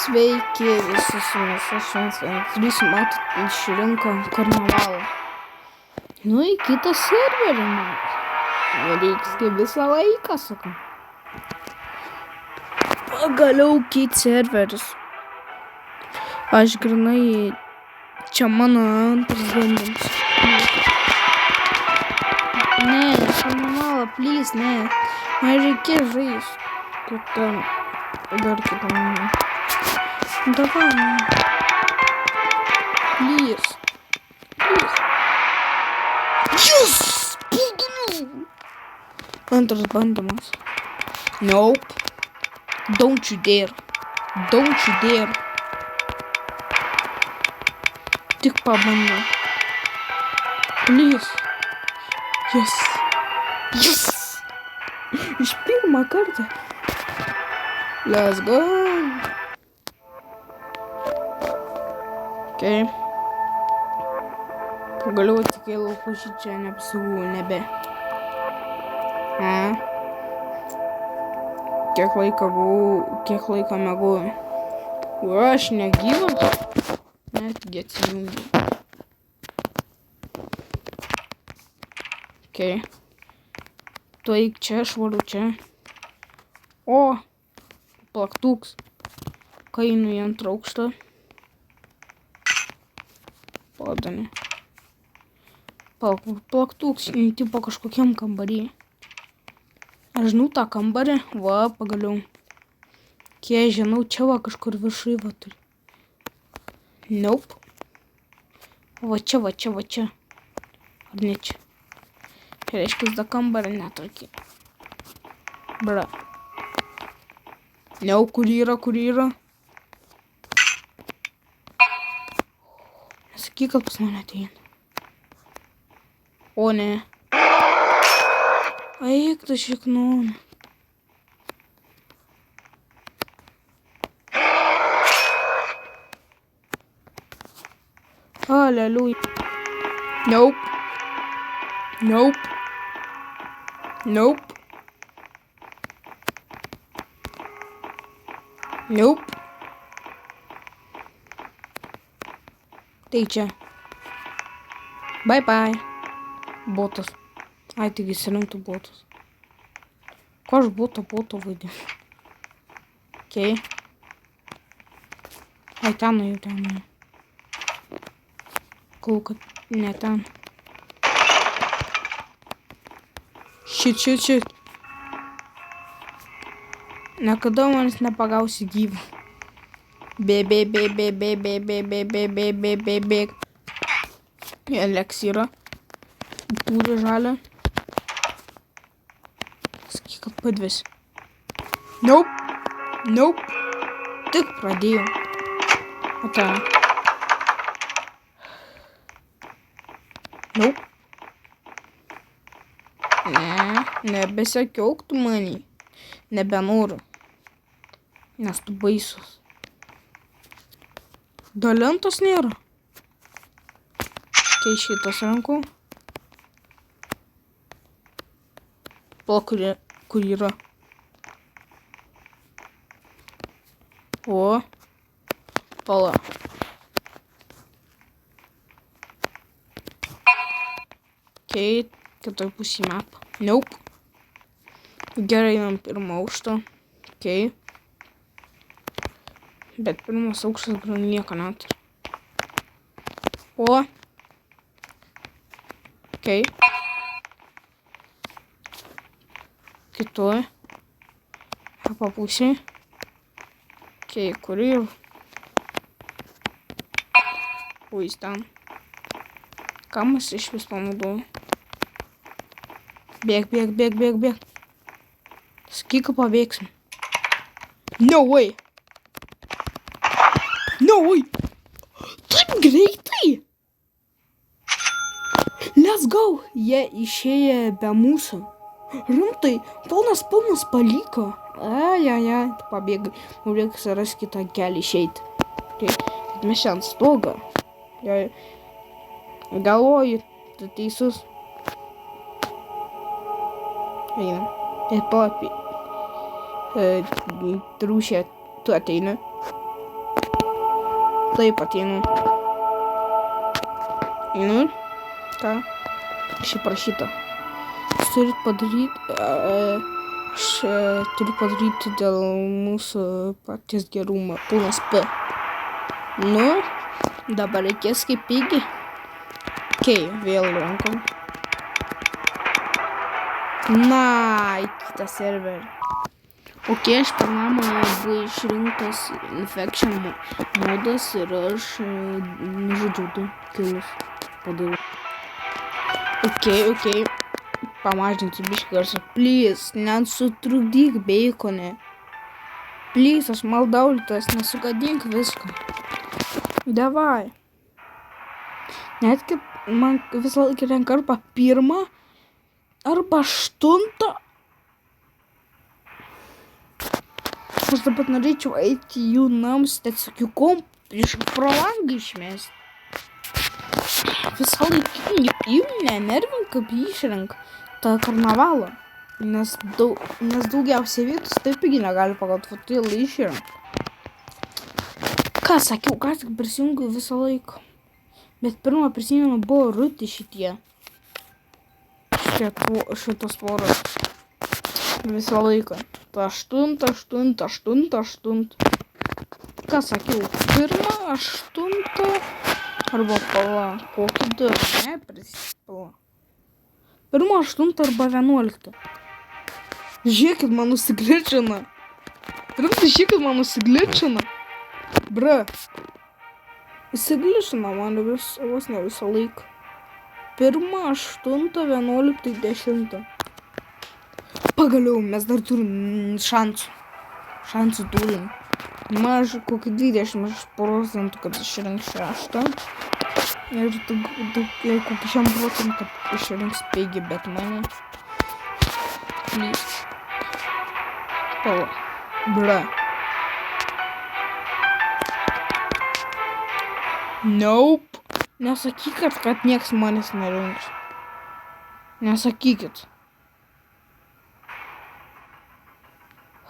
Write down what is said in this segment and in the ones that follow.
Sveiki visi su mumis, aš Šventvaris, matot, išrinko karnavalą. Nu, į kitą serverį, man. Nereiks kaip visą laiką, sakau. Pagaliau kit serveris. Aš grinai, čia mano antras bandymas. Ne, karnavalą, please, ne. Man reikia žaisti. Dar kitą mane. Давай, please. Yes! Pagaliau! Antras bandymas. Nope. Don't you dare. Don't you dare. Tik pabandau. Please. Yes. Yes! Iš pirmą kartą. Let's go. Okay. Pagaliau atsikėliau pašičia, neapsivau, nebe. Kiek laiko mėgau. Aš negyvas. Netgi atsijungiu. Okay. Tu eik čia, aš varu čia. O! Plaktuks. Kainu į antrą aukštą. Padanė. Plaktuks, tipo kažkokiam kambarį. Aš žinau tą kambarį. Va, pagaliau. Kiek žinau, čia va kažkur viršui va turi. Nope. Va čia. Ar ne čia? Tai reiškia, tą kambarį netrakė. Bra. Ne, kur yra? Nesakyk, kad pas mane ateina. O ne. Eik, tu šiknūn. Aleliuja. Nope. Tai čia. Bye. Botas. Ai, tik įsirinktų botas. Ko aš boto vaidinu? Okay. Ai, ten nuėjau. Kol kad ne ten. Shit. Niekada manis nepagausi gyvą. Bėg. Eliksyrą. Turi žalę. Sakyk, kad padvėsi. Nope. Tik pradėjau. Ata. Nope. Ne, nebesekiauk tu manį. Nebenoriu. Nes tu baisus. Dalentos nėra. Tai šitas rankų. Pala, kur yra. O. Pala. Okay, kitoj pusį map. Nope. Gerai, einam pirmą aukštą. Okay. Bet pirmas aukštas gal nieko neturi. O. Okay. Kitoj. Papusė. Okay, kur jau? O, jis ten. Kam aš iš vis panaudoju? Bėg. Sakyk, kad pabėgsim. No way! Taip greitai! Let's go! Jie išėję be mūsų. Rimtai, ponas paliko. Ai, pabėgai. Mums reikia surasti kitą kelią išeiti. Tai mes čia ant stogo. Galvoju, tu teisus. Einam. Ir papi. Trūšė, tu ateini. Taip ateinu. Einu. Ką? Šiaip prašyta. Jūs turit padaryti... Aš turiu padaryti dėl mūsų paties gerumo. Ponas P. Nu, dabar reikės kaip pigi. Okei, vėl rankom. Na, į kitą serverį. Okei, aš pirmame buvo išrinktas infection modas ir aš nužudžiau 2 kilus. Padariau. Okei. Pamažinti biškį garsą. Please, nesutrukdyk beikone. Please, aš maldauju tas, nesugadink visko. Davai. Netgi man visą laiką renka arba 1 arba 8. Aš dabar norėčiau eiti į jų namus, tiesiog jų kompą pro langą išmesti. Visą laiką jų nenervink, kaip jį išrenka tą karnavalą. Nes daugiausiai vietos taip irgi negali pagauti, todėl išrenka. Ką sakiau, ką tik prisijungiu visą laiką. Bet pirmą prisimenu buvo rūti šitie. Šitos tvoros. Visą laiką. Ta 8. Ką sakiau? 1, 8 arba pala. Kokį 2? Ne, prisipala. 1, 8 arba 11. Žiūrėkit, man nusigličina. Bra. Įsiglišino man vos ne visą laiką. 1, 8, 11, 10. Pagaliau, mes dar turim šansų. Šansų turim. Maž kokį 20%, kad išrinks 6. Ir kokį 100%, kad išrinks Piggy, bet mane. Please. Pala. Bra. Nope. Nesakykit, kad nieks manęs nerinks. Nesakykit.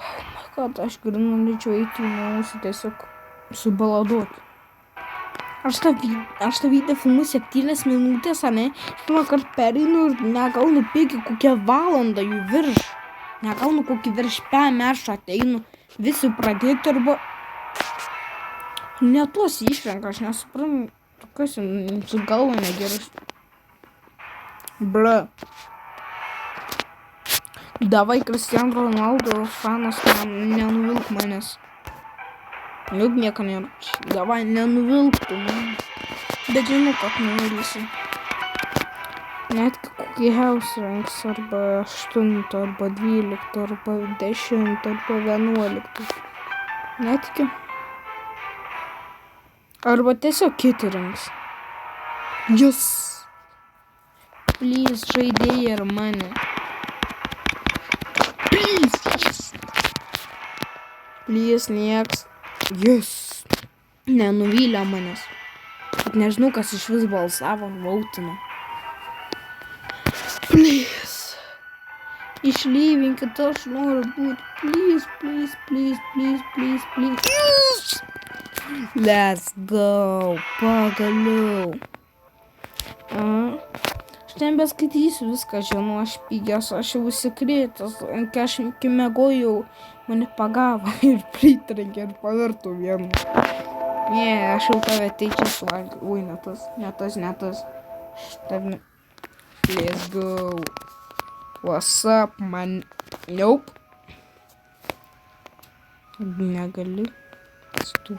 Oh my god, aš geriau norėčiau eiti į namus ir tiesiog subaladuoti. Aš tą video filmu 7 minutės, ane? Aš pirmą kartą pereinu ir negaunu Piggy kokią valandą jų virš. Negaunu kokį virš 5 aš ateinu. Visi pradėti arba... Ne tuos išrenka, aš nesuprantu, kas su galva negerai. Bra. Davai, Cristiano Ronaldo fanas, nenuvilk manęs. Juk nieko nėra. Davai, nenuvilk tu man. Bet žinau, kad nuvilsi. Net kokį house ranks arba 8, arba 12, arba 10, arba 11. Netiki. Arba tiesiog kiti rinks. Jūs. Please, žaidėjai ir mane. Please, nieks. Jūs. Nenuvylė manęs. Bet nežinau, kas iš vis balsavo, vautino. Please. Išlyvinkit, aš noriu būti. Please. Let's go. Pagaliau. Aš nebeskaitysiu viską, žinau, aš pigias, aš jau užsikrėtęs. Kai aš mėgojau, mane pagavo ir pritrenkė ir pavirto vienu. Ne, aš jau tave teičiu suvalgiau. Ui, ne tas. Štai. Let's go. What's up, man? Nope. Negali. Stup.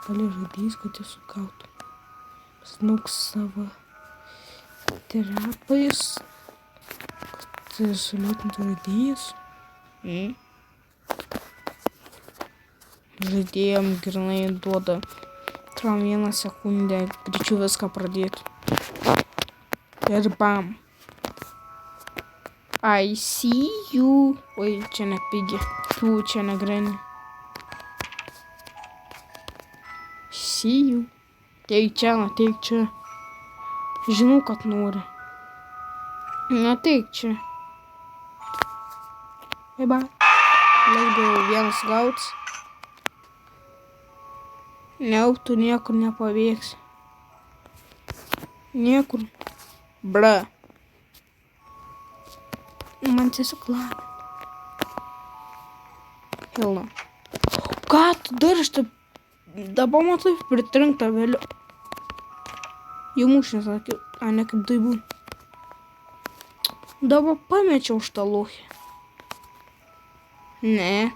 Gali žaidėjus, kad jie sugautų. Snauk savo terapais, kad sulėtintų žaidėjus. Žaidėjam grinai duoda 1 sekundę, greičiau viską pradėti. Ir bam. I see you. Oi, čia ne Piggy. Tu, čia ne Granny. See you. Teik čia. Žinau, kad nori. Teik čia. Bye bye. Let's go. Vienas gauts. Ne, tu niekur nepavyksi. Niekur. Bra. Man tiesiog lavina. Hilna. Ką tu darai, aš taip... Dabar matai pritrinktą vėliau. Jau mūšį sakiau, a ne kaip daibų. Dabar pamečiau šitą lochį. Ne.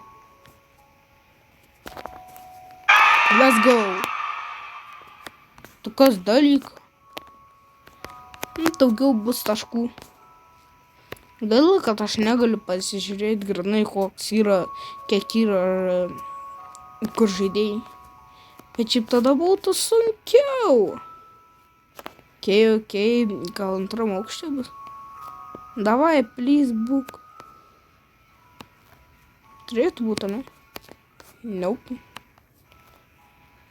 Let's go. Tu kas dalyka? Daugiau bus taškų. Gaila, kad aš negaliu pasižiūrėti grinai, koks yra, kiek yra kur žaidėjai. Bet šiaip tada būtų sunkiau. Okei, gal antram aukšte bus. Davai, please, būk. Turėtų būti, ne? Nope.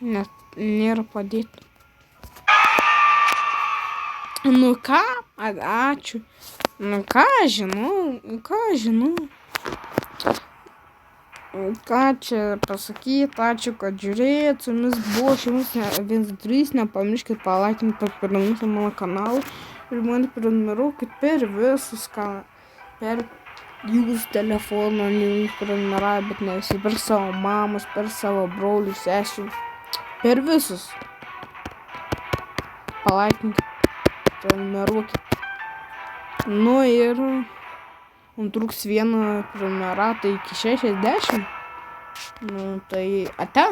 Net nėra padėti. Nu ką? Ačiū. Nu ką žinau. Ką čia pasakyti, ačiū, kad žiūrėjot, su jumis buvo Šeimus 1-3, nepamirškit palaikinti per pirmus mano kanalą ir mane prenumeruokit per visus, per jūsų telefoną, ne jūs prenumeravę, bet ne visi, per savo mamas, per savo brolių, sesių, per visus. Palaikinkit, prenumeruokit. Nu ir... Man trūks vieną prenumeratą iki 60. Nu tai ate.